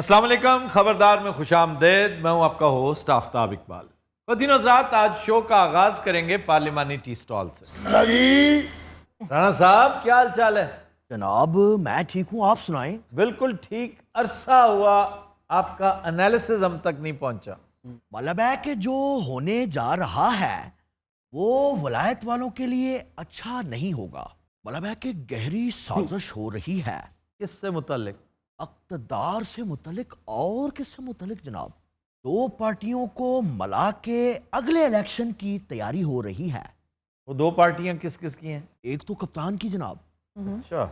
अस्सलाम वालेकुम, खबरदार में खुशामदेद। मैं हूं आपका होस्ट आफ्ताब इकबाल। ख़वातीन हज़रात, आज शो का आगाज करेंगे पार्लिमानी टी स्टॉल से। राणा साहब, क्या हाल चाल है? जनाब मैं ठीक हूँ, आप सुनाएं। बिल्कुल ठीक। अरसा हुआ आपका एनालिसिस हम तक नहीं पहुंचा। मतलब है कि जो होने जा रहा है वो वलायत वालों के लिए अच्छा नहीं होगा। मतलब है कि गहरी साजिश हो रही है। किससे मुतल्लिक? इक़्तिदार से मुतल्लिक। और किससे मुतल्लिक जनाब? दो पार्टियों को मिला के अगले इलेक्शन की तैयारी हो रही है। वो दो पार्टियां किस किस की हैं? एक तो कप्तान की जनाब, अच्छा,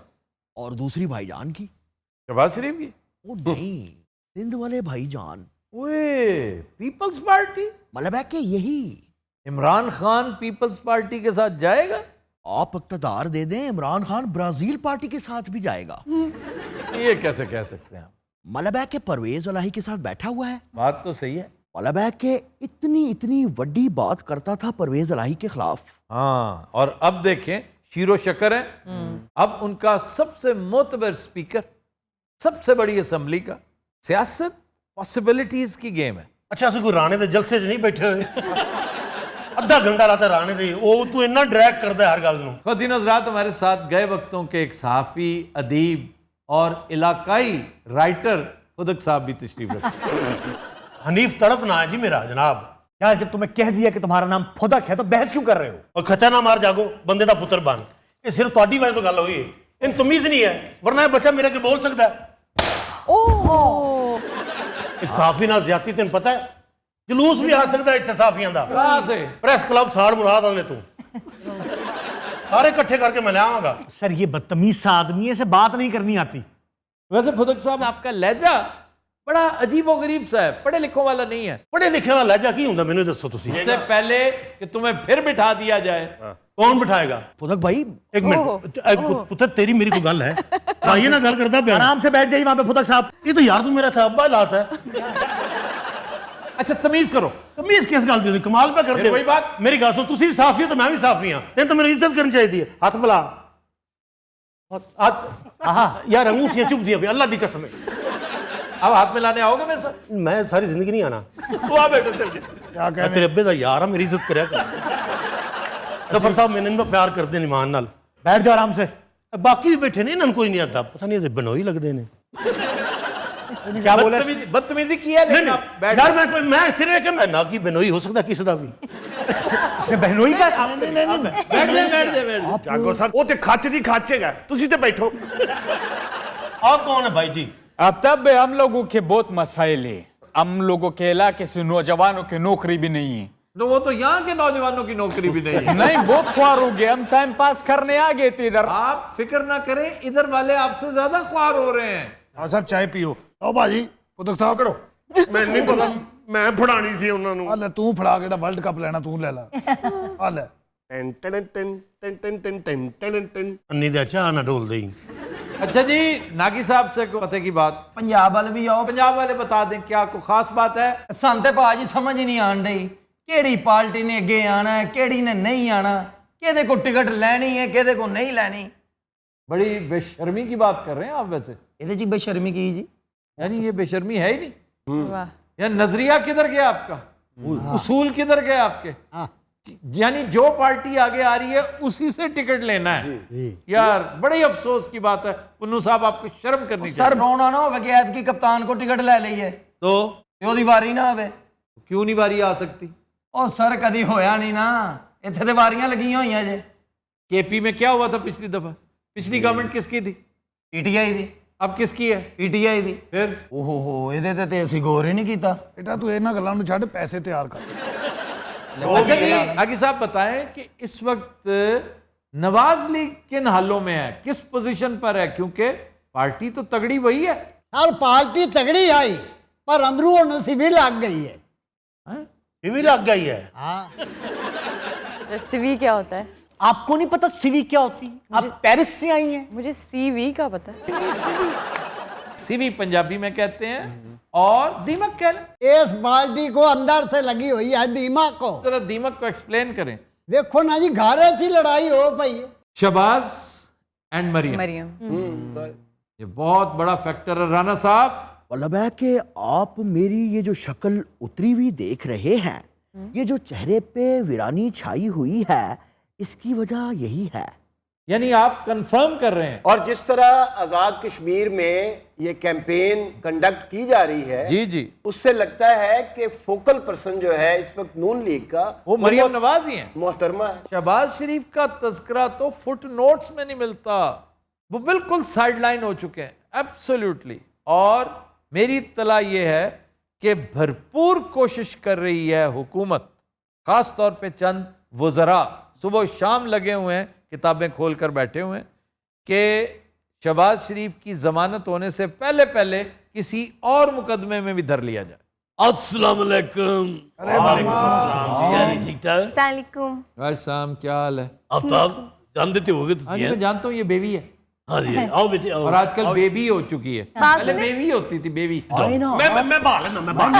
और दूसरी भाईजान की। शहबाज शरीफ की? वो नहीं, सिंध वाले भाईजान। ओए, पीपल्स पार्टी? मतलब है कि यही। इमरान खान पीपल्स पार्टी के साथ जाएगा? आप इक़्तिदार दे दें, इमरान खान ब्राजील पार्टी के साथ भी जाएगा। ये कैसे कह सकते हैं आप? मतलब है कि परवेज इलाही के साथ बैठा हुआ है। बात तो सही है। मतलब है कि इतनी बड़ी बात करता था परवेज इलाही के खिलाफ। हाँ, और अब देखें, शीरो शकर है अब उनका सबसे मोतबर स्पीकर, सबसे बड़ी असम्बली का। सियासत पॉसिबिलिटीज की गेम है। अच्छा, असं कोई राणे दे जलसे च नहीं बैठे हुए? अद्धा घंटा लाता राणे दे, वो तू इन्ना ड्रैग करता है हर गल नूं। ख़वातीन हज़रात, हमारे साथ गए वक्तों के एक सहाफ़ी, अदीब और इलाकाई राइटर खुदक साहब भी तशरीफ रखते। हनीफ तड़प ना है जी मेरा जनाब। यार, जब तुम्हें कह दिया कि तुम्हारा नाम फुदक है तो बहस क्यों कर रहे हो? और खचा ना मार जागो, बंदे दा पुत्र बन। ये सिर्फ तुहाडी वजह तो गल हुई है। इन तमीज नहीं है, वरना ये बच्चा मेरे के बोल सकता है। एक साफी नाल ज्यादती तेन पता है? जुलूस भी आ सकता है इत्थे साफियां दा। कहाँ से? प्रेस क्लब साड़ मुराद आने तू सारे इकट्ठे करके मैं लाऊंगा। सर, ये बदतमीज सा आदमी है, इसे बात नहीं करनी आती। वैसे खुदक साहब, आपका लहजा बड़ा अजीब और गरीब सा है, पढ़े लिखों वाला नहीं है। पढ़े लिखे वाला लहजा की हुंदा मैनू दसो तुसी। इससे पहले कि तुम्हें फिर बिठा दिया जाए, कौन बिठाएगा? फुदक भाई, एक मिनट पुत्र, तेरी मेरी कोई गल है? भाई ना गल करता पे आराम से बैठ जाइए वहां पे फुदक साहब। ये तो यार तू मेरा था अब्बा लाता है। अच्छा तमीज करो। तमीज किस गल दी? कमाल पे करते हो। वही बात। मेरी गल सुन, तुसी भी साफी हो तो मैं भी साफी हां। तेन तो मेरी इज्जत करनी चाहिए। हाथ मिला। यार अंगूठियां चुभदियां भी, अल्लाह दी कसम है। अब हाथ मिलाने आओगे मेरे साथ? मैं सारी जिंदगी नहीं आना। वाह बेटा, चल के। क्या कह तेरे अब्बे दा यार मेरी इज्जत करया कर। जफर साहब मैंने इनको प्यार करते हैं ईमान नाल। बैठ जाओ आराम से। बाकी भी बैठे नहीं, इन्होंने कोई नहीं आता। पता नहीं ये बनोई लगते ने। क्या बोले? बदतमीजी की है, लेकिन आप बैठ यार मैं सिर्फ कि मैं ना की बनोई हो सकता किसी दा भी। इसने बहनोई का बैठ जाए। जागो सर, ਉਹ ਤੇ ਖੱਚ ਦੀ ਖਾਚੇਗਾ ਤੁਸੀਂ ਤੇ ਬੈਠੋ। आप कौन है भाई जी? अब तब हम लोगों के बहुत मसाइल है। हम लोगों के इलाके से नौजवानों की नौकरी भी नहीं है। तो वो तो यहाँ के नौजवानों की नौकरी भी नहीं है। नहीं, बहुत ख्वार हो गए, हम टाइम पास करने आ गए थे इधर। आप फिक्र ना करें, इधर वाले आपसे ज्यादा ख्वार हो रहे हैं। ਆ ਸਾਹਿਬ ਚਾਹ ਪੀਓ। ਆਓ ਭਾਜੀ ਉਦੋਂ ਸਾਹਿਬ ਕਰੋ। ਮੈਨੂੰ ਨਹੀਂ ਪਤਾ, ਮੈਂ ਫੜਾਣੀ ਸੀ ਉਹਨਾਂ ਨੂੰ। ਆ ਲੈ ਤੂੰ ਫੜਾ ਕੇ ਜਿਹੜਾ ਵਰਲਡ ਕੱਪ ਲੈਣਾ ਤੂੰ ਲੈ ਲੈ ਆ ਲੈ ton ton ton ton ton ton ton ton ton. अन्नी दे चाह ना डोल दई। अच्छा जी, नागी साहब से पते की बात। पंजाब वाले भी आओ। पंजाब वाले बता दें, क्या कोई खास बात है? ਸਾਨੂੰ ਤੇ ਭਾਜੀ ਸਮਝ ਹੀ ਨਹੀਂ ਆਣ ਡਈ ਕਿਹੜੀ ਪਾਰਟੀ ਨੇ ਅੱਗੇ ਆਣਾ ਹੈ, ਕਿਹੜੀ ਨੇ नहीं आना, ਕਿਹਦੇ ਕੋ ਟਿਕਟ ਲੈਣੀ ਹੈ, ਕਿਹਦੇ ਕੋ नहीं ਲੈਣੀ। बड़ी बेशर्मी की बात कर रहे हैं आप वैसे। ਇਹਦੇ ਚ ਬੇਸ਼ਰਮੀ ਕੀ ਜੀ? यानी ये बेशर्मी है ही नहीं। यार नजरिया किधर गया आपका? उसूल किधर गए आपके? यानी जो पार्टी आगे आ रही है उसी से टिकट लेना है। यार बड़ी अफसोस की बात है। पुन्नू साहब, आपको शर्म करनी सर चाहिए। ਰੋਣਾ ਨਾ ਹੋਵੇ ਕਿ ਐਤਕੀ ਕਪਤਾਨ ਕੋ ਟਿਕਟ ਲੈ ਲਈਏ तो ਤੇ ਉਹਦੀ ਵਾਰੀ ਨਾ ਆਵੇ। क्यों नहीं वारी आ सकती? ਉਹ ਸਰ ਕਦੀ ਹੋਇਆ ਨਹੀਂ ਨਾ, ਇੱਥੇ ਤੇ ਵਾਰੀਆਂ ਲੱਗੀਆਂ ਹੋਈਆਂ ਜੇ। केपी में क्या हुआ था पिछली दफा? पिछली गवर्नमेंट किसकी थी? ਪੀਟੀਆਈ ਦੀ। अब किसकी है? ਪੀਟੀਆਈ ਦੀ। फिर ਓਹੋ ਇਹਦੇ ਤੇ ਅਸੀਂ ਗੌਰ ਹੀ ਨਹੀਂ ਕੀਤਾ। ਬੇਟਾ ਤੂੰ ਇਹਨਾਂ ਗੱਲਾਂ ਨੂੰ ਛੱਡ, ਪੈਸੇ ਤਿਆਰ ਕਰ। अच्छा जी, नागी साहब बताएं कि इस वक्त नवाज लीग किन हालों में है, किस पोजीशन पर है? क्योंकि पार्टी तो तगड़ी वही है। यार पार्टी तगड़ी आई पर अंदरू नसी भी लग गई है। ये भी लग गई है। सर, सीवी क्या होता है? आपको नहीं पता सीवी क्या होती? आप पेरिस से आई हैं। मुझे सीवी का पता है। सीवी पंजाबी में कहते हैं, और दीमक कह लें। इस बाल्टी को अंदर से लगी हुई है दीमक को। जरा दीमक को एक्सप्लेन करें। देखो ना जी, घर की लड़ाई हो पई। शहबाज एंड मरियम, मरियम। ये बहुत बड़ा फैक्टर है। राणा साहब, मतलब है कि आप मेरी ये जो शक्ल उतरी हुई देख रहे हैं, ये जो चेहरे पे वीरानी छाई हुई है, इसकी वजह यही है। यानी आप कंफर्म कर रहे हैं? और जिस तरह आजाद कश्मीर में ये कैंपेन कंडक्ट की जा रही है, जी जी, उससे लगता है कि फोकल पर्सन जो है इस वक्त नून लीग का वो मरियम नवाज ही हैं। मोहतरमा है। शहबाज शरीफ का तज़किरा तो फुट नोट्स में नहीं मिलता, वो बिल्कुल साइडलाइन हो चुके हैं एब्सोल्युटली। और मेरी इत्तला ये है कि भरपूर कोशिश कर रही है हुकूमत, खास तौर पे चंद वज़रा सुबह शाम लगे हुए हैं, किताबें खोल कर बैठे हुए हैं कि शहबाज शरीफ की जमानत होने से पहले पहले किसी और मुकदमे में भी धर लिया जाए। अस्सलाम वालेकुम। ठीक ठाक। सलामुकुम। वालेकुम, क्या हाल है? आफ्ताब जान देते होगे हाँ जी, मैं जानता हूँ ये बेबी है। हाँ जी, आओ बेटे आओ। और आजकल बेबी हो चुकी है, पहले बेबी होती थी, बेबी। मैं बाल है ना, मैं बाल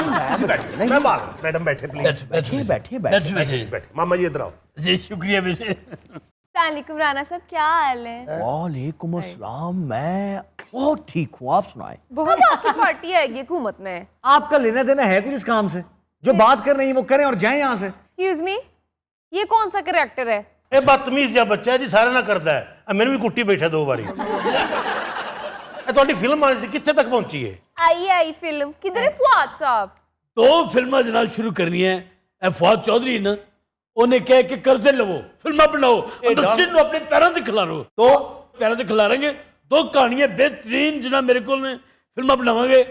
मैं बाल। मैडम बैठे प्लीज। बैठिए बैठिए बैठ बैठिए। बैठे। मामा जी इधर आओ। जी शुक्रिया बेटे। सलामुकुम राना साहब, क्या हाल है? वालेकुम अस्सलाम, मैं बहुत ठीक हूँ, आप सुनाएं। बहुत आपकी पार्टी आएगी हुकूमत में। आपका लेना देना है कुछ इस काम से? जो बात कर रही है वो करें और जाएं यहाँ से। एक्सक्यूज मी, ये कौन सा कैरेक्टर है? ਇਹ ਬਦਤਮੀਜ਼ ਜਿਹਾ ਬੱਚਾ ਹੈ ਜੀ, ਸਾਰੇ ਨਾਲ ਕਰਦਾ ਹੈ। ਮੈਨੂੰ ਵੀ ਕੁੱਟੀ ਬੈਠਾ 2 ਵਾਰੀ। ਇਹ ਤੁਹਾਡੀ ਫਿਲਮ ਆਣੀ ਸੀ, ਕਿੱਥੇ ਤੱਕ ਪਹੁੰਚੀ ਹੈ? आई फिल्म किधर है फुआद साहब? 2 फिल्मां जनाब शुरू करनी है। ए फवाद चौधरी ना उन्हें कह के करते लवो, फिल्मां बनाओ, इंडस्ट्री ਨੂੰ ਆਪਣੇ ਪੈਰਾਂ ਤੇ ਖਿਲਾਰੋ। तो पैरों ਤੇ खिलारेंगे। 2 कहानियां बेहतरीन जनाब मेरे को ने फिल्मां बनावांगे।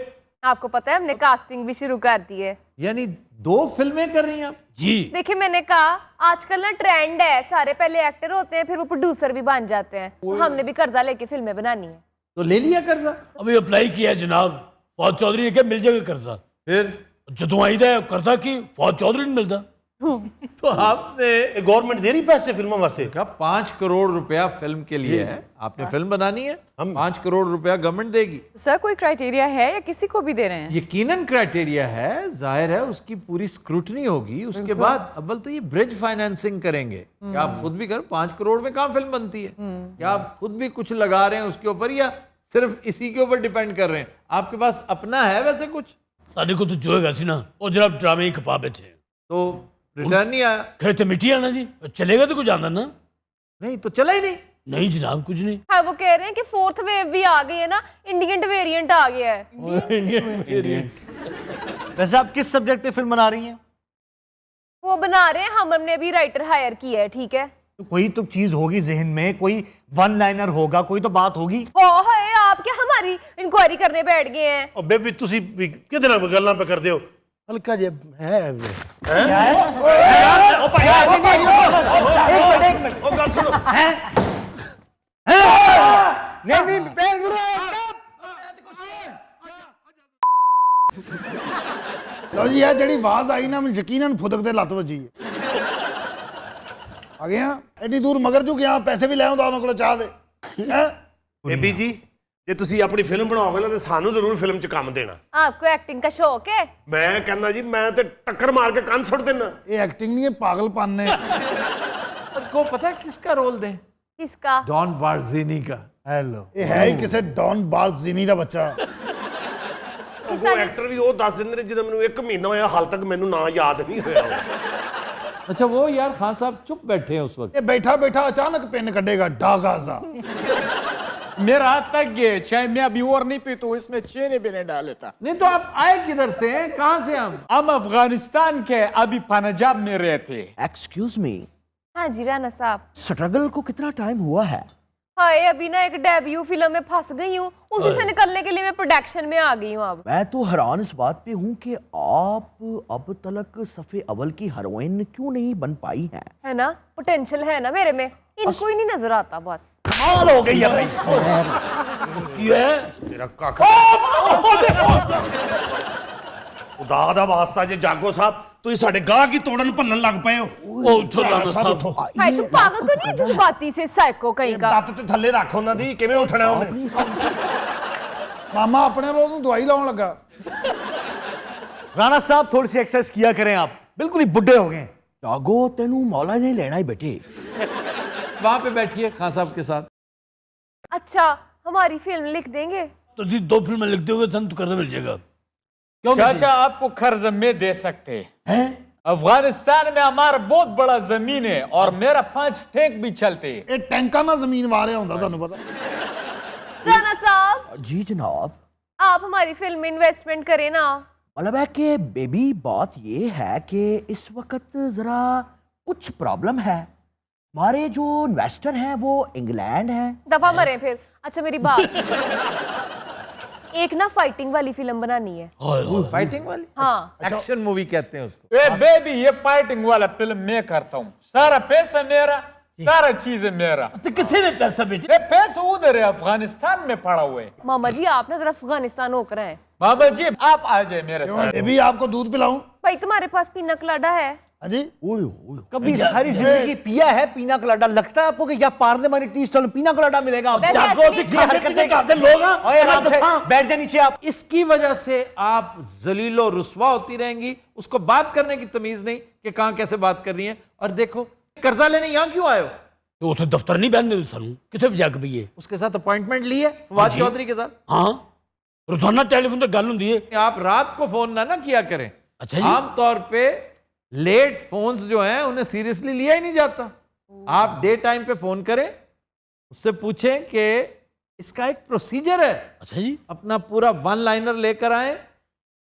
आपको पता है हमने कास्टिंग भी शुरू कर दी है। यानी 2 फिल्में कर रही हैं आप? जी देखिए मैंने कहा आजकल ना ट्रेंड है, सारे पहले एक्टर होते हैं फिर वो प्रोड्यूसर भी बन जाते हैं। तो हमने भी कर्जा लेके फिल्में बनानी है। तो ले लिया कर्जा? अभी अप्लाई किया है जनाब। फवाद चौधरी ने कहा मिल जाएगा कर्जा। फिर ਜਦੋਂ ਆਈਦਾ कर्जा की फवाद चौधरी नहीं मिलता। तो आपने गवर्नमेंट दे रही पैसे फिल्मों वास्ते? कहा 5 करोड़ रुपया फिल्म के लिए है, आपने फिल्म बनानी है, 5 करोड़ रुपया गवर्नमेंट देगी। सर कोई क्राइटेरिया है या किसी को भी दे रहे हैं? यकीनन क्राइटेरिया है, जाहिर है उसकी पूरी स्क्रूटनी होगी। उसके बाद अव्वल तो ये ब्रिज फाइनेंसिंग करेंगे कि आप खुद भी करो। 5 करोड़ में कहाँ फिल्म बनती है? क्या आप खुद भी कुछ लगा रहे हैं उसके ऊपर या सिर्फ इसी के ऊपर डिपेंड कर रहे हैं? आपके पास अपना है वैसे कुछ? ਸਾਡੇ ਕੋਲ तो जो हैगा सी ना वो जनाब ड्रामे ही खपा बैठे हैं। तो रिटर्न नहीं आया? कहते मिट्टी आना जी, चलेगा तो कुछ आना ना। नहीं तो चला ही नहीं। नहीं जनाब कुछ नहीं। हाँ वो कह रहे हैं कि 4th वेव भी आ गई है ना, इंडियन वेरिएंट आ गया है। वैसे आप किस सब्जेक्ट पे फिल्म बना रही हैं? वो बना रहे हैं, हमने अभी राइटर हायर किया है। ठीक है, तो कोई तो चीज होगी जहन में, कोई वन लाइनर होगा, कोई तो बात होगी। है आप क्या हमारी इंक्वायरी करने बैठ गए हैं? ਉਹ ਬੇਬੀ ਤੁਸੀਂ ਵੀ ਕਿਹਦੇ ਨਾਲ ਗੱਲਾਂ ਪੇ ਕਰਦੇ ਹੋ? ਹਲਕਾ ਜਿਹਾ ਹੈ ਉਹ ਗੱਲ ਸੁਣੋ। लो जी, ये जड़ी आवाज आई ना, मैं यकीनन फुदक दे लत वजी है। आ गया एडी दूर मगर जो गया, पैसे भी ले आਉਂਦਾ ਉਹਨਾਂ ਕੋਲ ਚਾਹ ਦੇ। ਬੇਬੀ ਜੀ, ਜੇ ਤੁਸੀਂ ਆਪਣੀ ਫਿਲਮ ਬਣਾਓਗੇ ਨਾ ਤੇ ਸਾਨੂੰ ਜ਼ਰੂਰ ਫਿਲਮ 'ਚ ਕੰਮ ਦੇਣਾ। आपको एक्टिंग का शौक है? ਮੈਂ ਕਹਿੰਦਾ ਜੀ, ਮੈਂ ਤੇ ਟੱਕਰ ਮਾਰ ਕੇ ਕੰਨ ਸੁੱਟ ਦੇਣਾ। ये एक्टिंग नहीं है, पागलपन ने। उसको पता है किसका रोल दे? किसका? डॉन बार्जिनी का। हेलो, ये है ही किसे डॉन बार्जिनी ਦਾ ਬੱਚਾ। ਉਹ ਐਕਟਰ ਵੀ ਉਹ ਦੱਸ ਦਿੰਦੇ ਨੇ ਜਿਹਦਾ ਮੈਨੂੰ 1 ਮਹੀਨਾ ਹੋਇਆ, ਹਾਲ ਤੱਕ ਮੈਨੂੰ ਨਾਂ ਯਾਦ ਨਹੀਂ ਹੋਇਆ। अच्छा वो यार खान साहब चुप बैठे हैं उस वक्त। ये बैठा बैठा अचानक पेन कटेगा डागा सा। मेरा हाथ तक गए, चाहे मैं अभी और नहीं पीता हूँ, इसमें चीनी भी नहीं डालता। नहीं तो आप आए किधर से हैं? कहाँ से हम अफगानिस्तान के, अभी पंजाब में रहते। एक्सक्यूज मी, हाँ जी राना साहब। स्ट्रगल को कितना टाइम हुआ है? हाय अभी ना एक डेब्यू फिल्म में फंस गई हूँ, उसी से निकलने के लिए मैं प्रोडक्शन में आ गई हूँ। अब मैं तो हैरान इस बात पे हूँ कि आप अब तक सफ़े अव्वल की हीरोइन क्यों नहीं बन पाई हैं? है ना, पोटेंशियल है ना मेरे में, इनको ही नहीं नजर आता बस। कमाल हो गई है भाई। ये ਮੇਰਾ ਕਾਕਾ ਖੁਦਾ ਦਾ ਵਾਸਤਾ ਜੇ ਜਾਗੋ ਸਾਹਿਬ, ਤੁਸੀਂ ਸਾਡੇ ਗਾਹ ਕੀ ਤੋੜਨ ਭੰਨਣ ਲੱਗ ਪਏ ਹੋ। ओ उठो राणा साहब। हाय तुम पागल तो नहीं जज्बाती से साइको कहीं का? ਲੱਤ ਤੇ ਥੱਲੇ ਰੱਖ ਉਹਨਾਂ ਦੀ, ਕਿਵੇਂ ਉੱਠਣਾ ਉਹਨੇ? मामा अपने रोज ਨੂੰ ਦਵਾਈ ਲਾਉਣ ਲੱਗਾ। राणा साहब थोड़ी सी एक्सरसाइज किया करें, आप बिल्कुल ही बुढ़े हो गए। जागो तेनू मौला ने लेना ही बेटे। वहां पे बैठिए खान साहब के साथ। अच्छा हमारी फिल्म लिख देंगे? तो जी 2 फिल्में लिख दोगे तो कर्जा मिल जाएगा। क्यों चाचा आपको कर्ज में दे सकते हैं? अफगानिस्तान में हमारा बहुत बड़ा जमीन है और मेरा 5 टैंक भी चलते हैं। ਇਹ ਟੈਂਕਾਂ ਨਾਲ ਜ਼ਮੀਨ ਵਾਰਿਆ ਹੁੰਦਾ ਤੁਹਾਨੂੰ ਪਤਾ। राणा साहब जी जनाब। आप हमारी फिल्म में इन्वेस्टमेंट करें ना। मतलब है कि बेबी बात ये है कि इस वक्त ज़रा कुछ प्रॉब्लम है। हमारे जो इन्वेस्टर हैं वो इंग्लैंड हैं। दफा मरे फिर। अच्छा मेरी बात एक ना फाइटिंग वाली फिल्म बनानी है। फाइटिंग वाली? हाँ एक्शन मूवी कहते हैं उसको। ए बेबी ये फाइटिंग वाला फिल्म मैं करता हूँ, सारा पैसा मेरा, सारा चीज मेरा। तो कितने में पैसा बेटे? ये पैसा उधर है, अफगानिस्तान में पड़ा हुआ है। मामा जी आप ना जरा अफगानिस्तान होकर आए। बाबा जी आप आ जाए मेरे साथ। ਇਹ ਵੀ आपको दूध पिलाऊं? भाई तुम्हारे पास पीना कलाडा है? हाँ जी। कभी सारी जिंदगी पिया है पीना कलाडा, लगता है आपको कि या पार्लियामेंट टी स्टॉल में पीना कलाडा मिलेगा? आप वैसे जागो से असली- क्या हरकतें करते लोग हैं? ओए आराम से बैठ जाए नीचे आप। इसकी वजह से आप जलीलो रुस्वा होती रहेंगी, उसको बात करने की तमीज नहीं कि कहां कैसे बात कर रही है। और देखो कर्जा लेने यहां क्यों आए हो? तो उसे दफ्तर नहीं बहने सानू कितने बजा के भैया उसके साथ अपॉइंटमेंट ली है फवाद चौधरी के साथ। हाँ रोजाना टेलीफोन पर गल होंगी है। आप रात को फोन ना किया करें। अच्छा जी। आमतौर पे लेट फोन्स जो हैं उन्हें सीरियसली लिया ही नहीं जाता। आप डे टाइम पे फोन करें, उससे पूछें कि इसका एक प्रोसीजर है। अच्छा जी। अपना पूरा 1 लाइनर लेकर आए,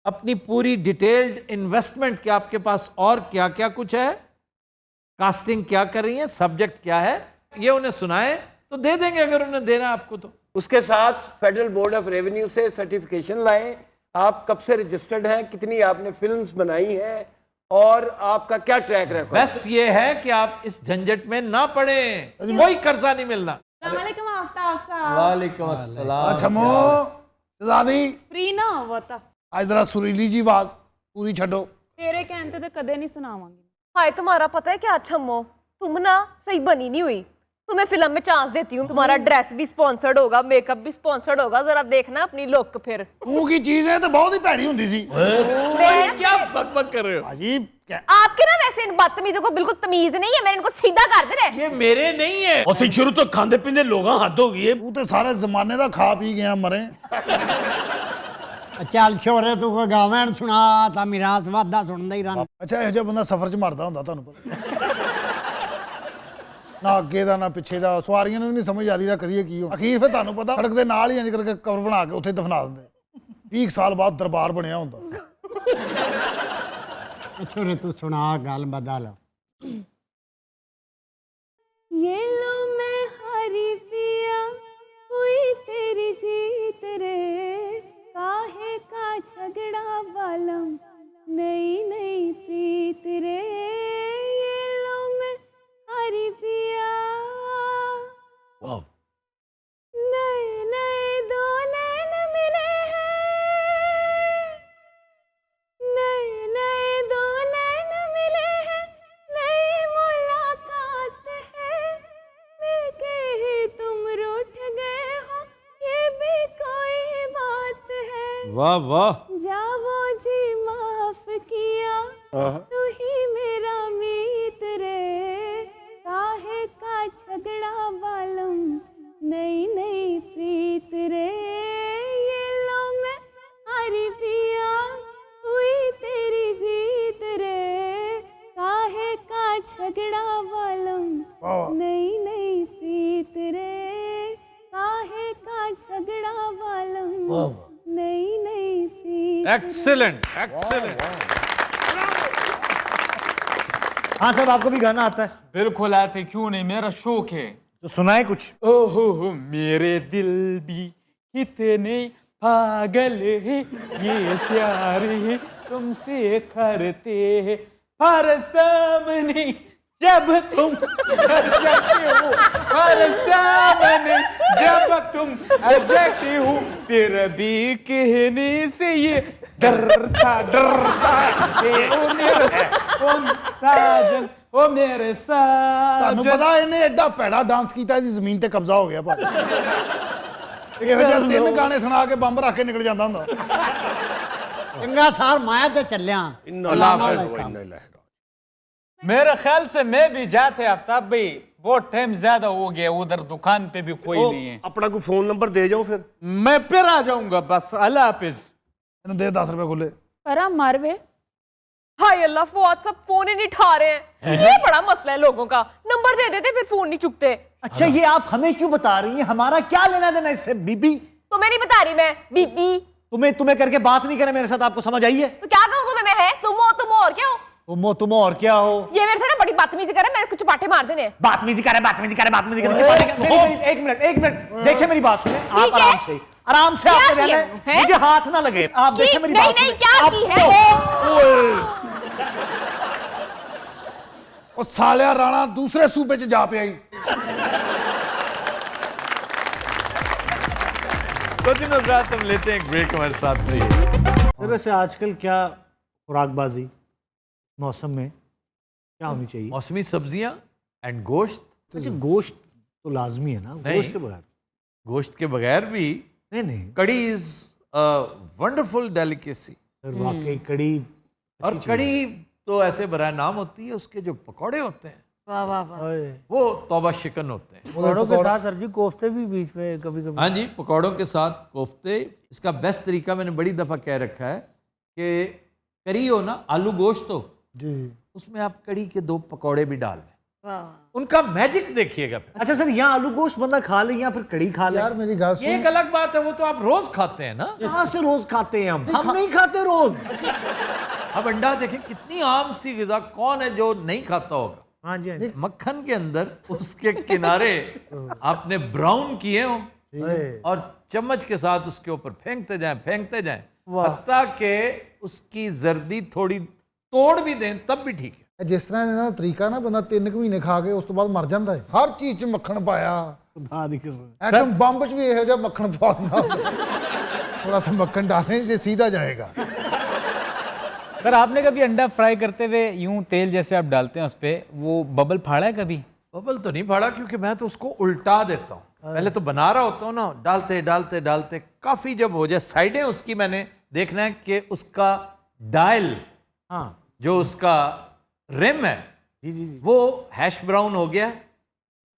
अपनी पूरी डिटेल्ड इन्वेस्टमेंट के आपके पास और क्या क्या कुछ है, कास्टिंग क्या कर रही है, सब्जेक्ट क्या है, ये उन्हें सुनाएं तो दे देंगे अगर उन्हें देना आपको तो। उसके साथ फेडरल बोर्ड ऑफ रेवेन्यू से सर्टिफिकेशन लाएं, आप कब से रजिस्टर्ड हैं, कितनी आपने फिल्म्स बनाई हैं और आपका क्या ट्रैक रिकॉर्ड। बेस्ट ये है कि आप इस झंझट में ना पड़े, कोई कर्जा नहीं मिलना। वालेकुम अस्सलाम। अच्छा मो शहजादी फ्री ना होवा ता आज जरा सुरीली जी आवाज पूरी छो। तेरे कहते तो कदे नहीं सुनावांगी। हाय तुम्हारा पता है क्या छम्मो, तुम ना सही बनी नहीं हुई। तुम्हें फिल्म में चांस देती हूँ, तुम्हारा ड्रेस भी स्पॉन्सर्ड होगा, मेकअप भी स्पॉन्सर्ड होगा, जरा देखना अपनी लुक। फिर तू की चीज है तो बहुत ही भैड़ी होती सी। क्या बकबक कर रहे हो? अजीब क्या आपके ना वैसे इन बदतमीजों को बिल्कुल तमीज नहीं है, मैंने इनको सीधा कर दे रहे। ये मेरे नहीं है। और शुरू तो खांदे पींदे लोग हद हो गई है। तू तो सारे जमाने का खा पी गया मरे। ਚੱਲ ਛੋਰੇ ਤੂੰ ਕੋਈ ਗਾਵਣ ਸੁਣਾ ਤਾਂ ਮਿਰਾਸ ਵਾਦਾ ਸੁਣਦਾ ਹੀ ਰਹਿਣਾ। ਅੱਛਾ ਇਹੋ ਜਿਹਾ ਬੰਦਾ ਸਫ਼ਰ 'ਚ ਮਰਦਾ ਹੁੰਦਾ ਤੁਹਾਨੂੰ ਪਤਾ। ਨਾ ਅੱਗੇ ਦਾ ਨਾ ਪਿੱਛੇ ਦਾ, ਸਵਾਰੀਆਂ ਨੂੰ ਵੀ ਨਹੀਂ ਸਮਝ ਆਦੀ ਦਾ ਕਰੀਏ ਕੀ ਹੋ। ਅਖੀਰ ਫਿਰ ਤੁਹਾਨੂੰ ਪਤਾ ਸੜਕ ਦੇ ਨਾਲ ਹੀ ਇੰਜ ਕਰਕੇ ਕਵਰ ਬਣਾ ਕੇ ਉੱਥੇ ਦਫਨਾ ਦਿੰਦੇ। 20 ਸਾਲ ਬਾਅਦ ਦਰਬਾਰ ਬਣਿਆ ਹੁੰਦਾ। ਛੋਰੇ ਤੂੰ ਸੁਣਾ ਗੱਲ ਬਦਲ। ये लो मैं हारी पिया हुई तेरी जीत रे, काहे का झगड़ा बालम नई नई प्रीत रे। ये लो मैं हारी पिया नए नए दो नैन मिले हैं, नए नए दो नैन मिले हैं, नई मुलाकात है, मिलके ही तुम रूठ गए हो, ये भी कोई बात है। वाह वाह। जाओ जी माफ किया तू ही मेरा मीत रे, काहे का झगड़ा बालम नई नई प्रीत रे। ये लो मैं हारी पिया हुई तेरी जीत रे, काहे का झगड़ा बालम नई नई प्रीत रे, काहे का झगड़ा बालम नई नई प्रीत। Excellent excellent. हाँ साहब आपको भी गाना आता है? बिल्कुल आते, क्यों नहीं, मेरा शौक है। तो सुनाए कुछ। ओहो मेरे दिल भी कितने पागल है, ये प्यार है तुमसे करते हैं, हर सामने जब तुम जाते हो, हर सामने जब तुम जाते हो, फिर भी कहने से ये डरता कि ओ मेरे साजन, ओ मेरे ਤੁਹਾਨੂੰ साजन। ਪਤਾ ਇਹਨੇ ਐਡਾ ਭੈੜਾ ਡਾਂਸ ਕੀਤਾ ਇਹਦੀ ਜ਼ਮੀਨ ਤੇ ਕਬਜ਼ਾ ਹੋ ਗਿਆ ਭਾਜੀ। ਇਹੋ ਜਿਹਾ 3 ਗਾਣੇ ਸੁਣਾ ਕੇ ਬੰਬ ਰੱਖ ਕੇ ਨਿਕਲ ਜਾਂਦਾ ਹੁੰਦਾ। ਚੰਗਾ ਸਾਰ ਮੈਂ ਤੇ ਚੱਲਿਆ। मेरे ख्याल से मैं भी जाते आफ्ताब भाई, बहुत टाइम ज्यादा हो गया, उधर दुकान पे भी कोई नहीं है। अपना कोई फोन नंबर दे जाओ फिर। मैं फिर आ जाऊंगा, बस अल्लाह हाफिज। दे 10 रुपए खुले। पर मारवे हाय अल्लाह, व्हाट्सएप फोन ही नहीं उठा रहे हैं। ये बड़ा मसला है लोगों का, नंबर दे देते फिर फोन नहीं चुकते। अच्छा ये आप हमें क्यों बता रही हैं? हमारा क्या लेना देना इससे बीबी? तुम्हें नहीं बता रही मैं बीबी। तुम्हें करके बात नहीं करे मेरे साथ, आपको समझ आई है? तो क्या कहूँ तुम्हें, मैं है तुम हो और क्या हो? तुम और क्या हो? ये मेरे से ना बड़ी बदतमीजी करे, मेरे कुछ पाटे मार देने। बातमीजी करे। एक मिनट देखिए मेरी बात सुने आप, आराम से आप रहना, मुझे हाथ ना लगे। आप देखिए मेरी बात नहीं क्या की है? ਉਹ ਸਾਲਿਆ ਰਾਣਾ दूसरे सूबे च जा पे आई। तो दिन हजरात हम लेते हैं एक ब्रेक, हमारे साथ रहिए। सर वैसे आजकल क्या खुराकबाजी मौसम में क्या होनी चाहिए? मौसमी सब्जियां एंड गोश्त। अच्छा गोश्त तो लाजमी है ना, गोश्त के बगैर? गोश्त के बगैर भी नहीं कड़ी इज अ वंडरफुल डेलिकेसी। वाकई कड़ी, और कड़ी तो ऐसे बरा नाम होती है, उसके जो पकौड़े होते हैं वाह वाह वाह, वो तौबा शिकन होते हैं। पकौड़ों के साथ सर जी कोफ्ते भी बीच में कभी कभी। हाँ जी, पकौड़ों के साथ कोफ्ते। इसका बेस्ट तरीका मैंने बड़ी दफ़ा कह रखा है कि करी हो ना, आलू गोश्त हो जी, उसमें आप कड़ी के 2 पकौड़े भी डाल लें, उनका मैजिक देखिएगा। अच्छा सर यहाँ आलू गोश्त बंदा खा ले या फिर कड़ी खा ले? यार मेरी गाल ये एक अलग बात है, वो तो आप रोज खाते हैं ना। कहाँ से रोज खाते हैं हम नहीं खाते रोज। अब अंडा देखें, कितनी आम सी गिजा, कौन है जो नहीं खाता होगा? हाँ जी। मक्खन के अंदर उसके किनारे आपने ब्राउन किए हो और चम्मच के साथ उसके ऊपर फेंकते जाएं हत्ता के उसकी जर्दी थोड़ी तोड़ भी दें तब भी ठीक है। जिस तरह इन्होंने तरीका ना, बंदा 3 महीने खा के उस तो बाद मर जाता है। हर चीज च मक्खन पाया, एटम बम च भी यह मक्खन पा देना। थोड़ा सा मक्खन डालें जो सीधा जाएगा। सर आपने कभी अंडा फ्राई करते हुए यूं तेल जैसे आप डालते हैं उस पर, वो बबल फाड़ा है कभी? बबल तो नहीं फाड़ा, क्योंकि मैं तो उसको उल्टा देता हूँ। पहले तो बना रहा होता हूँ ना, डालते काफी जब हो जाए साइडें उसकी, मैंने देखना है कि उसका डायल, हाँ जो उसका रिम है जी वो हैश ब्राउन हो गया।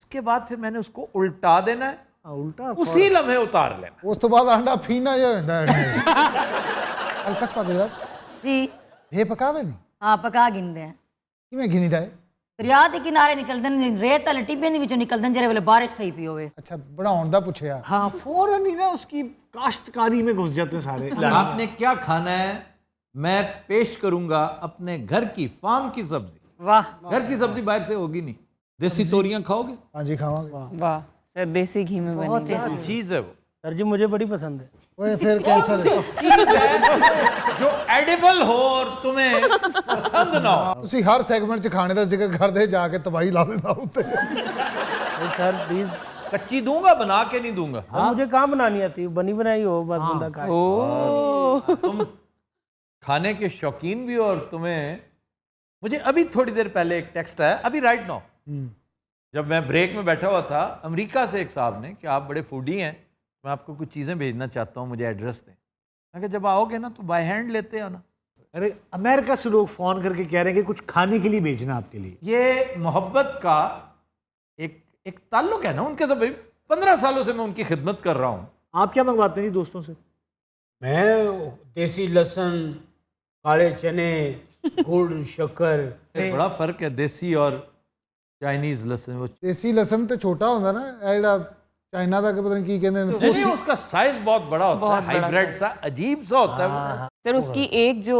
उसके बाद फिर मैंने उसको उल्टा देना है, उल्टा उसी लम्हे उतार लेना। उस तो बाद अंडा फीना जो है अलकस पा दे जी ये पकावे नहीं। हाँ पका गिनते हैं किवें गिनीदा है? दरिया के किनारे निकलते हैं, रेत वाले टिब्बे दे विचों निकलते हैं जेरे वेले बारिश थई पई होवे। अच्छा बनाउण दा पुछया। हाँ फौरन ही ना उसकी काश्तकारी में घुस जाते सारे। आपने क्या खाना है मैं पेश करूंगा, अपने घर की फार्म की सब्जी। वाह, घर की सब्जी बाहर से होगी नहीं। देसी तोरियां खाओगे? हाँ जी खावांगे। वाह सर, देसी घी में बहुत बनी टेस्टी चीज है वो। सर जी मुझे बड़ी पसंद है। ओए फिर कैंसर जो एडिबल हो और तुम्हें पसंद ना हो। ਤੁਸੀਂ ਹਰ ਸੈਗਮੈਂਟ 'ਚ ਖਾਣੇ ਦਾ ਜ਼ਿਕਰ ਕਰਦੇ ਜਾ ਕੇ ਤਬਾਹੀ ਲਾ ਦੇਣਾ ਉੱਤੇ। सर प्लीज कच्ची दूंगा, बना के नहीं दूंगा। मुझे कहाँ बनानी आती, बनी बनाई हो बस बंदा खाए। तुम खाने के शौकीन भी हो और तुम्हें। मुझे अभी थोड़ी देर पहले एक टेक्स्ट आया, अभी राइट नाउ, जब मैं ब्रेक में बैठा हुआ था, अमेरिका से एक साहब ने कि आप बड़े फूडी हैं, मैं आपको कुछ चीज़ें भेजना चाहता हूँ, मुझे एड्रेस दें। मैं कहा जब आओगे ना तो बाय हैंड लेते हो ना। अरे अमेरिका से लोग फोन करके कह रहे हैं कि कुछ खाने के लिए भेजना आपके लिए। ये मोहब्बत का एक ताल्लुक है ना उनके सब। 15 सालों से मैं उनकी खिदमत कर रहा हूँ। आप क्या मंगवाते हैं जी दोस्तों से? मैं देसी लहसुन, काले चने, गुड़, शक्कर। बड़ा फर्क है देसी और चाइनीज लहसुन। वो ਦੇਸੀ ਲਸਣ ਤੇ ਛੋਟਾ ਹੁੰਦਾ ਨਾ, ਇਹ ਜਿਹੜਾ ਚਾਈਨਾ ਦਾ ਪਤਾ ਨਹੀਂ ਕੀ ਕਹਿੰਦੇ ਨੇ। नहीं, उसका साइज बहुत बड़ा होता है, हाइब्रिड सा अजीब सा होता है। सर उसकी एक जो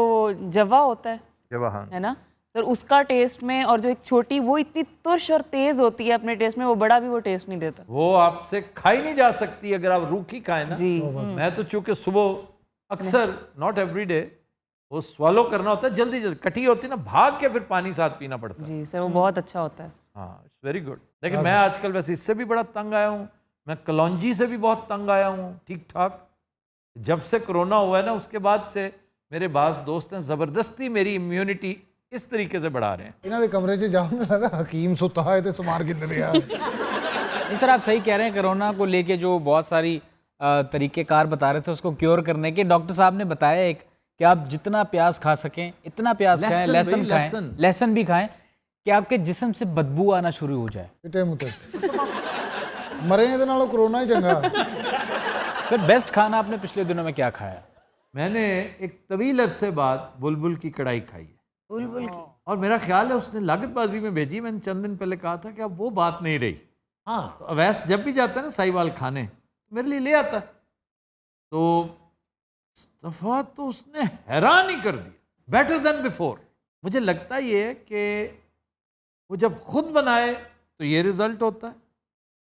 जवा होता है, जवा है ना सर, उसका टेस्ट में, और जो एक छोटी वो इतनी तुर्श और तेज होती है अपने टेस्ट में, वो बड़ा भी वो टेस्ट नहीं देता। वो आपसे खाई नहीं जा सकती अगर आप रूखी खाएं ना। जी मैं तो चूंकि सुबह अक्सर, नॉट एवरी डे, वो स्वालो करना होता है, जल्दी जल्दी कटी होती है ना, भाग के फिर पानी साथ पीना पड़ता है। जी सर, वो बहुत अच्छा होता है। हाँ, इट्स वेरी गुड। लेकिन मैं आजकल वैसे इससे भी बड़ा तंग आया हूँ। मैं कलौंजी से भी बहुत तंग आया हूँ, ठीक ठाक। जब से कोरोना हुआ है ना, उसके बाद से मेरे बास दोस्त हैं, ज़बरदस्ती मेरी इम्यूनिटी इस तरीके से बढ़ा रहे हैं। ਇਹਨਾਂ ਦੇ ਕਮਰੇ 'ਚ ਜਾਓ ਨਾ, ਲੱਗਾ ਹਕੀਮ ਸੁੱਤਾ ਹੈ ਤੇ ਸਮਾਰ ਗਿਣ ਰਿਹਾ। नहीं सर आप सही कह रहे हैं, कोरोना को लेके जो बहुत सारी तरीक़ेकार बता रहे थे उसको क्योर करने के, डॉक्टर साहब ने बताया एक कि आप जितना प्याज खा सकें इतना प्याज खाएं, लहसुन खाएं, लहसुन भी खाएं। कि आपके जिस्म से बदबू आना शुरू हो जाए? चिट्टे मुते मरे ਇਹਦੇ ਨਾਲੋਂ कोरोना ही चंगा। सर बेस्ट खाना आपने पिछले दिनों में क्या खाया? मैंने एक तवील अरसे बाद बुलबुल की कढ़ाई खाई है, बुलबुल की। और मेरा ख्याल है उसने लागतबाजी में भेजी। मैंने चंद दिन पहले कहा था कि अब वो बात नहीं रही। हाँ, तो अवैस जब भी जाता है ना साहिवाल खाने, मेरे लिए ले आता। तो इस दफा तो उसने हैरान ही कर दिया, बेटर देन बिफोर। मुझे लगता ये है कि वो जब खुद बनाए तो ये रिजल्ट होता है,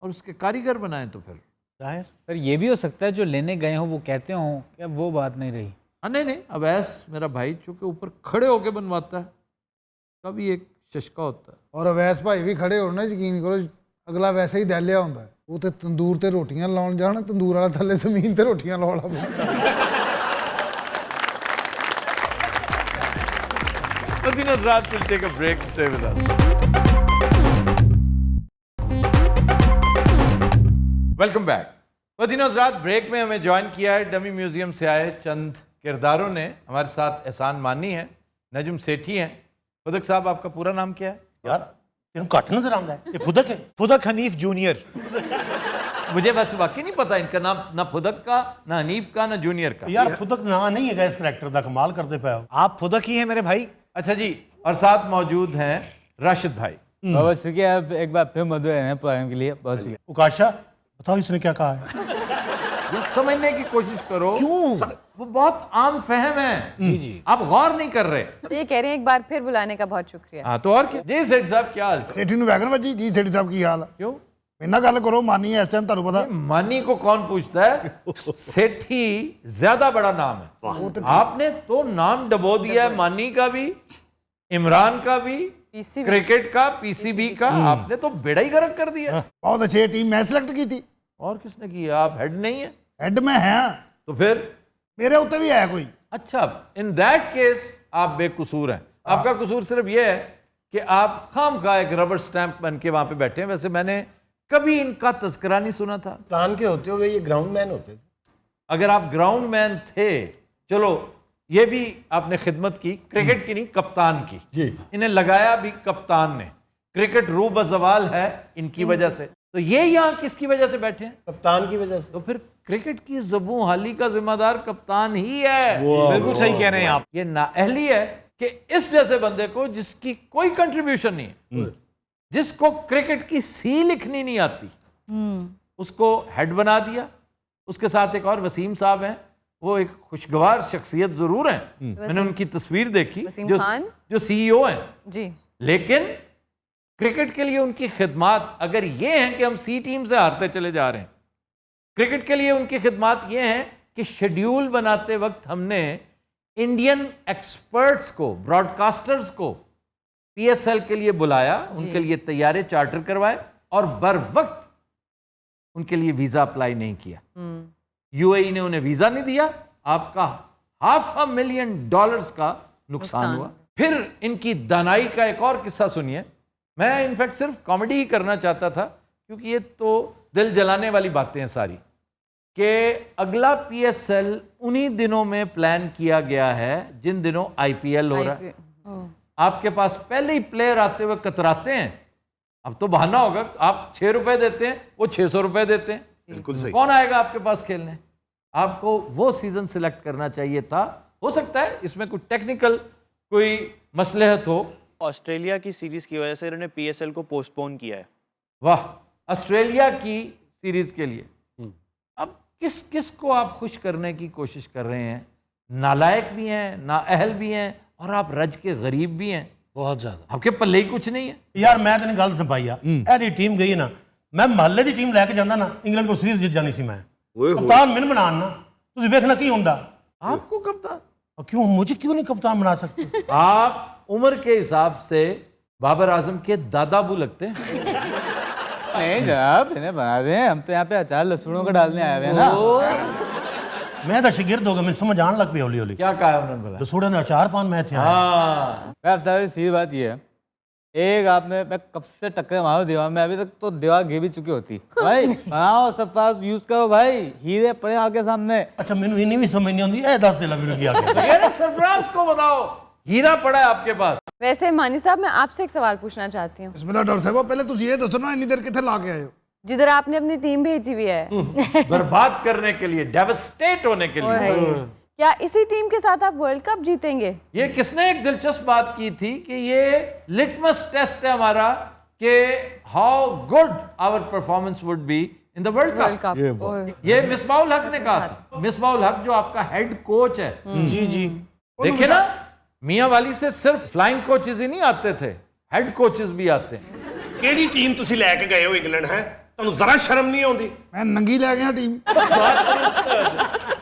और उसके कारीगर बनाए तो फिर जाहिर। सर ये भी हो सकता है जो लेने गए हों वो कहते हों कि अब वो बात नहीं रही। नहीं, अवैस मेरा भाई चूंकि ऊपर खड़े होके बनवाता है, कभी एक शशका होता है। और अवैस भाई भी खड़े होने, यकीन करो अगला वैसे ही दहलिया ਹੁੰਦਾ ਹੈ। ਉਹ ਤੇ ਤੰਦੂਰ ਤੇ ਰੋਟੀਆਂ ਲਾਉਣ ਜਾਣ, ਤੰਦੂਰ ਵਾਲਾ ਥੱਲੇ ਜ਼ਮੀਨ ਤੇ ਰੋਟੀਆਂ ਲਾਉਣ ਲੱਗ ਪਿਆ। Madina Hazrat will take a break. Stay with us. Welcome back. मदीना हज़रात, ब्रेक में हमें ज्वाइन किया है डमी म्यूजियम से आए चंद किरदारों ने। हमारे साथ एहसान मानी है, नजम सेठी हैं। फुदक साहब, आपका पूरा नाम क्या है? यार तेन घट नजर आता है, ये फुदक है। फुदक हनीफ जूनियर। मुझे वैसे वाकई नहीं पता इनका नाम, ना फुदक का, ना हनीफ का, ना जूनियर का। यार फुदक ना नहीं है इस करैक्टर का, कमाल करते पे हो। आप फुदक ही हैं मेरे भाई। अच्छा जी, और साथ मौजूद हैं राशिद भाई। बहुत शुक्रिया एक बार फिर मधु प्रोग्राम के लिए, बहुत शुक्रिया। उकाशा बताओ इसने क्या कहा है? ये समझने की कोशिश करो। क्यों? वो बहुत आम फहम है, जी आप गौर नहीं कर रहे। ये कह रहे हैं एक बार फिर बुलाने का बहुत शुक्रिया। हाँ तो और क्या। जी सेठ साहब क्या हाल? ਸੇਠੀ ਨੂੰ ਵੈਗਨ ਵੱਜੀ ਜੀ। ਸੇਠੀ ਸਾਹਿਬ ਕੀ ਹਾਲ? क्यों? ਮੇਰੇ ਨਾਲ ਗੱਲ ਕਰੋ, ਮਾਨੀ ਹੈ ਇਸ ਟਾਈਮ, ਤੁਹਾਨੂੰ ਪਤਾ। मानी को कौन पूछता है? सेठी ज्यादा बड़ा नाम है। आपने तो नाम डबो दिया है, मानी का भी, इमरान का भी, क्रिकेट का, पीसीबी का। आपने तो बेड़ा ही गर्क कर दिया। बहुत अच्छी टीम मैं सिलेक्ट की थी। और किसने किया? आप हेड नहीं है? हेड में है तो फिर मेरे उत्ते भी है कोई। अच्छा, इन दैट केस आप बेकसूर हैं। आपका कसूर सिर्फ यह है कि आप खामखा एक रबर स्टैंप बन के वहां पे बैठे हैं। वैसे मैंने कभी इनका तस्करा नहीं सुना था। प्लान के होते हुए ये ग्राउंड मैन होते थे। अगर आप ग्राउंड मैन थे, चलो ये भी आपने खिदमत की, क्रिकेट की नहीं, कप्तान की। इन्हें लगाया भी कप्तान ने। क्रिकेट रूबज़वाल है इनकी वजह से। तो ये यहाँ किसकी वजह से बैठे हैं? कप्तान की वजह से। तो फिर क्रिकेट की ज़बूं हाली का जिम्मेदार कप्तान ही है। बिल्कुल सही कह रहे हैं आप। ये नाअहली है कि इस जैसे बंदे को, जिसकी कोई कंट्रीब्यूशन नहीं है, जिसको क्रिकेट की सी लिखनी नहीं आती, उसको हेड बना दिया। उसके साथ एक और वसीम साहब हैं, वो एक खुशगवार शख्सियत जरूर हैं। मैंने उनकी तस्वीर देखी, जो सीईओ हैं जी। लेकिन क्रिकेट के लिए उनकी खिदमात अगर ये हैं कि हम सी टीम से हारते चले जा रहे हैं, क्रिकेट के लिए उनकी खिदमात ये हैं कि शेड्यूल बनाते वक्त हमने इंडियन एक्सपर्ट्स को, ब्रॉडकास्टर्स को पीएसएल के लिए बुलाया, उनके लिए तैयारे चार्टर करवाए और बर वक्त उनके लिए वीजा अप्लाई नहीं किया। यूएई ने उन्हें वीजा नहीं दिया, आपका $500,000 का नुकसान हुआ। फिर इनकी दानाई का एक और किस्सा सुनिए। मैं इनफैक्ट सिर्फ कॉमेडी ही करना चाहता था, क्योंकि ये तो दिल जलाने वाली बातें हैं सारी, कि अगला पीएसएल उन्हीं दिनों में प्लान किया गया है जिन दिनों आईपीएल हो रहा है। आपके पास पहले ही प्लेयर आते हुए कतराते हैं। अब तो बहाना होगा, आप 6 रुपए देते हैं, वो 600 रुपए देते हैं। बिल्कुल सही। कौन आएगा आपके पास खेलने? आपको वो सीजन सिलेक्ट करना चाहिए था। हो सकता है इसमें कुछ टेक्निकल कोई मसलहत हो। ऑस्ट्रेलिया की सीरीज की वजह से इन्होंने पीएसएल को पोस्टपोन किया है। वाह, ऑस्ट्रेलिया की सीरीज के लिए। अब किस किस को आप खुश करने की कोशिश कर रहे हैं? नालायक भी हैं, नाअहल भी हैं, और आप रज के गरीब भी हैं। बहुत ज्यादा आपके पल्ले ही कुछ नहीं है। यार मैं तेन गल संभाई आ, एडी टीम गई ना, मैं महल्ले की टीम लैके जाता ना, इंग्लैंड को सीरीज जीत जानी सी। मैं कप्तान मैंने बनाना ना, तुझे देखना की होंदा। आपको कप्तान क्यों? मुझे क्यों नहीं कप्तान बना सकते? आप उम्र के हिसाब से बाबर आजम के दादाबू लगते हैं। नहीं जनाब, इन्हें बना दें, हम तो यहाँ पे अचार लहसुनों का डालने आए हुए हैं ना। मैं तो शिगिर्द हो गया, मैं समझ आने लग पी हौली हौली। क्या कहा उन्होंने? बोला लहसुन ने अचार पान मैं थे। मैं बता रही, सीधी बात ये है, एक आपने, मैं कब से टक्कर मारो दीवार में, अभी तक तो दीवार गिर भी चुकी होती। भाई बनाओ, सब पास यूज करो भाई, हीरे पड़े आगे सामने। अच्छा मैंने इन्हीं भी समझ नहीं आती, 10 दिला मैंने किया। सरफराज को बताओ हीरा पड़ा है आपके पास। वैसे मानी साहब मैं आपसे एक सवाल पूछना चाहती हूँ। बिस्मिल्लाह डॉक्टर साहब पहले तुम ये दसो ना इन्नी देर किथे ला के आए हो? जिधर आपने अपनी टीम भेजी हुई है बर्बाद करने के लिए, डेवस्टेट होने के लिए। क्या इसी टीम के साथ आप वर्ल्ड कप जीतेंगे? ये किसने एक दिलचस्प बात की थी कि ये लिटमस टेस्ट है हमारा कि how good our performance would be in the world cup. ये मिसबाउल हक ने कहा था। मिसबाउल हक जो आपका हेड कोच है, जी जी, देखिए ना, मियां वाली से सिर्फ फ्लाइंग कोचेस ही नहीं आते थे, हेड कोचेस भी आते हैं। ਕਿਹੜੀ ਟੀਮ ਤੁਸੀਂ ਲੈ ਕੇ ਗਏ ਹੋ ਇੰਗਲੈਂਡ ਹੈ? ਤੁਹਾਨੂੰ ਜ਼ਰਾ ਸ਼ਰਮ नहीं आती? मैं नंगी ले गया टीम।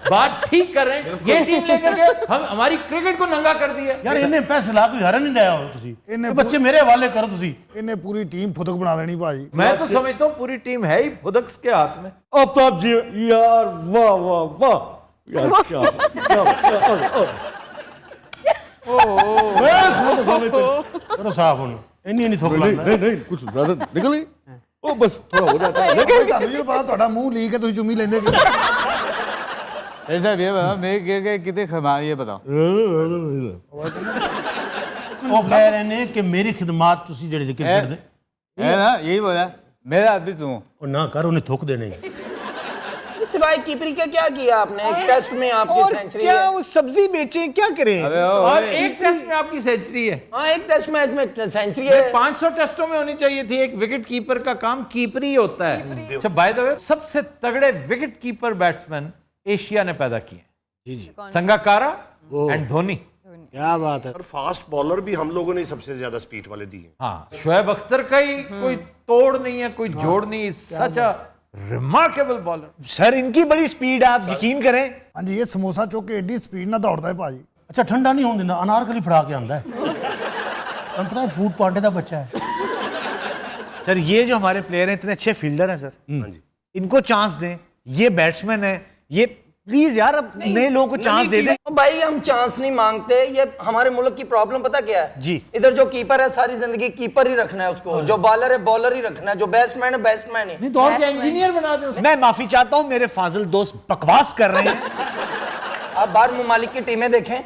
बात ठीक कर रहे हैं, ये टीम लेकर के हम हमारी क्रिकेट को नंगा कर दिया यार इन्हें पैसे ला कोई हरा नहीं लाया हो तुसी, ये बच्चे मेरे हवाले करो तुसी। इन्हें पूरी टीम फुदक बना देनी भाई। मैं तो समझता हूँ पूरी टीम है ही फुदक्स के हाथ में। आफ्ताब जी यार वाह वाह वाह यार क्या करो साफ होना इन्हीं नहीं थोक लाना। नहीं कुछ ज्यादा निकल गई, ओ बस थोड़ा हो जाता है। ਤੁਹਾਨੂੰ ਇਹ ਪਤਾ ਤੁਹਾਡਾ ਮੂੰਹ ਲੀਕ ਹੈ ਤੁਸੀਂ ਚੁੰਮੀ ਲੈਂਦੇ ਕਿਉਂ? ऐसा ये बताओ मेरे गिर के कितने खमा, ये बताओ। वो कह रहे ने कि मेरी खिदमत तुसी जेड़े क्रिकेट दे है ना, यही बोला मेरा भी सुनो। और ना कर उन्हें थोक देने। सिवाय कीपरी का क्या किया आपने? एक टेस्ट में आपकी सेंचुरी क्या है। वो सब्जी बेचे क्या करें? और एक टेस्ट में आपकी सेंचुरी है। हाँ, एक टेस्ट मैच में सेंचुरी है। 500 टेस्टों में होनी चाहिए थी। एक विकेट कीपर का काम कीपर ही होता है। अच्छा, बाय द वे सबसे तगड़े विकेट कीपर बैट्समैन एशिया ने पैदा किए, संगाकारा एंड धोनी। क्या बात है। और फास्ट बॉलर भी हम लोगों ने सबसे ज्यादा स्पीड वाले दिए। हाँ, शोएब अख्तर का ही कोई तोड़ नहीं है, कोई जोड़ नहीं। सच अ रिमार्केबल बॉलर। सर इनकी बड़ी स्पीड है, आप यकीन करें। हाँ जी, ये समोसा चुक के एडी स्पीड ना दौड़ता है भाजी। अच्छा ठंडा नहीं होने देना, अनारकली फड़ा के आंदा है। तुम पता है फूड पांडे का बच्चा है। सर ये जो हमारे प्लेयर हैं इतने अच्छे फील्डर हैं सर, इनको चांस दें। ये बैट्समैन है, ये प्लीज यार अब नए लोगों को चांस दे दें। भाई हम चांस नहीं मांगते, ये हमारे मुल्क की प्रॉब्लम पता क्या है जी? इधर जो कीपर है सारी जिंदगी कीपर ही रखना है उसको, जो बॉलर है बॉलर ही रखना है, जो बैट्समैन है बैट्समैन ही। नहीं तो और क्या इंजीनियर बना दे। मैं माफी चाहता हूं, मेरे फाजिल दोस्त बकवास कर रहे हैं। आप बाहर ममालिक की टीमें देखें,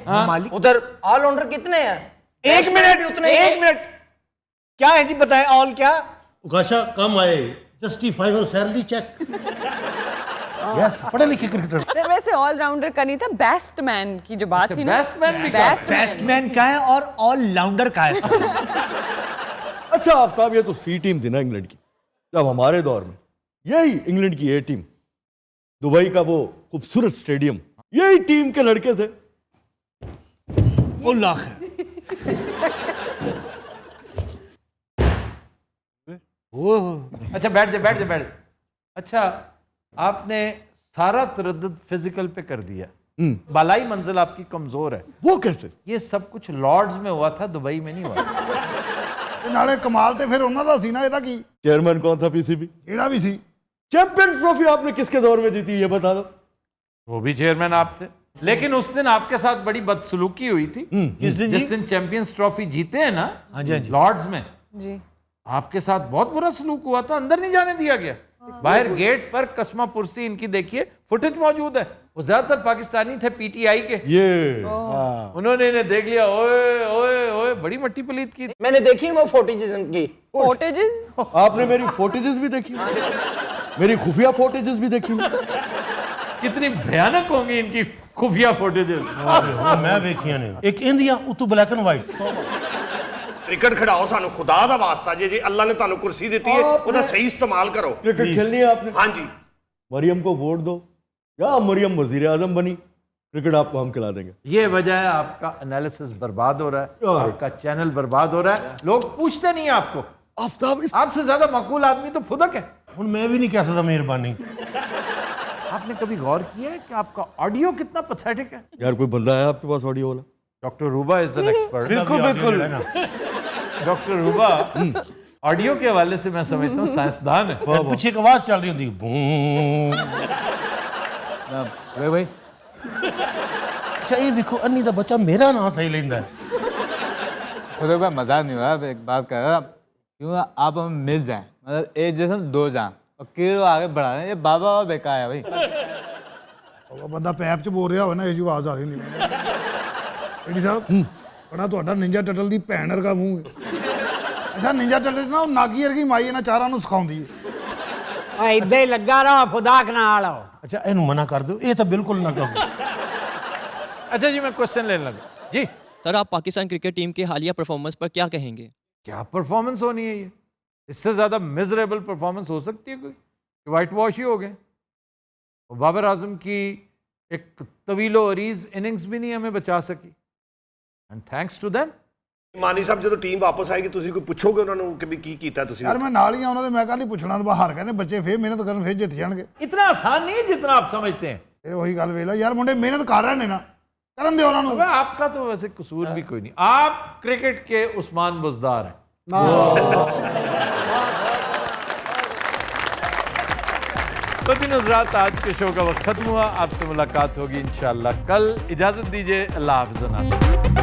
उधर ऑलराउंडर कितने हैं? एक मिनट उतने, एक मिनट क्या है जी, बताएं ऑल क्या? उकाशा कम आए, जस्टिफाई और सैलरी चेक। यस, पढ़े लिखे क्रिकेटर। सर वैसे ऑलराउंडर का नहीं था, बैट्समैन की जो बात थी ना, बैट्समैन का है और ऑलराउंडर का है सर। अच्छा आफ्ताब, ये तो सी टीम थी ना इंग्लैंड की, जब हमारे दौर में यही इंग्लैंड की ए टीम, दुबई का वो खूबसूरत स्टेडियम, यही टीम के लड़के थे। अच्छा बैठ जा बैठ जा बैठ जा। अच्छा, आपने सारा तरद्दुद फिजिकल पे कर दिया, बालाई मंजिल आपकी कमजोर है। वो कैसे? ये सब कुछ लॉर्ड्स में हुआ था, दुबई में नहीं हुआ। नाले कमाल ते फिर ਉਹਨਾਂ ਦਾ ਸੀ ਨਾ, ਇਹਦਾ ਕੀ? चेयरमैन कौन था पीसीबी? ਇਹਦਾ भी सी। चैंपियंस ट्रॉफी आपने किसके दौर में जीती ये बता दो। वो भी चेयरमैन आप थे, लेकिन उस दिन आपके साथ बड़ी बदसलूकी हुई थी। जिस दिन चैंपियंस ट्रॉफी जीते हैं ना लॉर्ड्स में, जी आपके साथ बहुत बुरा सलूक हुआ था, अंदर नहीं जाने दिया गया। बाहर गेट पर कस्मा पुरसी इनकी देखिए, फुटेज मौजूद है। वो ज्यादातर पाकिस्तानी थे पीटीआई के, ये उन्होंने इन्हें देख लिया, ओए ओए ओए, बड़ी मट्टी पलीत की। मैंने देखी वो फोटेजेस इनकी। फोटेजेस? आपने मेरी फोटेजेस भी देखी? मेरी खुफिया फोटेजेस भी देखी? कितनी भयानक होंगी इनकी खुफिया फोटेजेस। मैं देखिया ने एक इंदिया उतो ब्लैक एंड व्हाइट। क्रिकेट खिडाओ सानू खुदा दा वास्ता जे अल्लाह ने तानू कुर्सी दी है, ओदा सही इस्तेमाल करो। क्रिकेट खेलनी है आपने? हाँ जी। मरियम को वोट दो या मरियम वजीर आजम बनी, क्रिकेट आपको हम खिला देंगे। ये वजह है आपका एनालिसिस बर्बाद हो रहा है, आपका चैनल बर्बाद हो रहा है, लोग पूछते नहीं है आपको। आफ्ताब आपसे ज्यादा मकबूल आदमी तो फुदक है। हुन मैं भी नहीं कह सकता मेहरबानी। आपने कभी गौर किया है कि आपका ऑडियो कितना पैथेटिक है? यार कोई बंदा है आपके पास ऑडियो वाला? Doctor रूबा is an expert. बिल्कुल बिल्कुल। डॉक्टर रूबा ऑडियो के हवाले से मैं समझता हूँ साइंसदान है। पीछे एक आवाज चल रही होती है भाई अच्छा ये देखो अन्नी दा बच्चा मेरा नाम सही लेंदा है। खुद भाई मजाक नहीं हो रहा, एक बात कर रहा क्यों आप हम मिल जाएं, मतलब एक जैसे दो जाएं और किलो आगे बढ़ा रहे हैं, ये बाबा बेकार है भाई। बंदा पैप च बोल रहा हो ना, ये आवाज आ रही नहीं। एडी साहब ਬੜਾ ਤੁਹਾਡਾ ਨਿੰਜਾ ਟਟਲ ਦੀ ਭੈਣ ਵਰਗਾ ਮੂੰਹ ਹੈ। ਅੱਛਾ ਨਿੰਜਾ ਟਟਲ 'ਚ ਨਾ ਉਹ ਨਾਗੀ ਵਰਗੀ ਮਾਈ ਇਹਨਾਂ ਚਾਰਾਂ ਨੂੰ ਸਿਖਾਉਂਦੀ ਹੈ। ਇਦਾਂ ਹੀ ਲੱਗਾ ਰਹੋ ਖੁਦਾ ਕੇ ਨਾਲ अच्छा ਇਹਨੂੰ ਮਨਾ ਕਰ ਦਿਓ, ਇਹ ਤਾਂ ਬਿਲकुल ना कहो। अच्छा जी, मैं क्वेश्चन लेने लगा जी। सर आप पाकिस्तान क्रिकेट टीम के हालिया परफॉर्मेंस पर क्या कहेंगे? क्या परफॉर्मेंस होनी है ये? इससे ज़्यादा मिजरेबल परफॉर्मेंस हो सकती है कोई? वाइट वॉश ही हो गए। और बाबर आजम की एक तवीलो अरीज इनिंग्स भी नहीं हमें बचा सकी, एंड थैंक्स टू देम। ਮਾਨੀ ਸਾਹਿਬ ਜਦੋਂ ਟੀਮ ਵਾਪਸ ਆਏਗੀ ਤੁਸੀਂ ਕੋਈ ਪੁੱਛੋਗੇ ਉਹਨਾਂ ਨੂੰ ਕਿ ਵੀ ਕੀ ਕੀਤਾ ਤੁਸੀਂ? ਯਾਰ ਮੈਂ ਨਾਲ ਹੀ ਆ ਉਹਨਾਂ ਦੇ, ਮੈਂ ਕੱਲ ਹੀ ਪੁੱਛਣਾ ਬਾਹਰ ਕਹਿੰਦੇ ਬੱਚੇ ਫੇਰ ਮਿਹਨਤ ਕਰਨ ਫੇਰ ਜਿੱਤ ਜਾਣਗੇ। इतना आसान नहीं है जितना आप समझते हैं। ਫਿਰ ਉਹੀ ਗੱਲ ਵੇਲਾ ਯਾਰ ਮੁੰਡੇ ਮਿਹਨਤ ਕਰ ਰਹੇ ਨੇ ਨਾ, ਕਰਨ ਦਿਓ ਉਹਨਾਂ ਨੂੰ। अबे आपका तो वैसे कसूर भी कोई नहीं, आप क्रिकेट के उस्मान बुजदार हैं। तो दिन हज़रात, आज के शो का वक्त खत्म हुआ। आपसे मुलाकात होगी इंशाअल्लाह कल। इजाजत दीजिए, अल्लाह हाफ़िज़।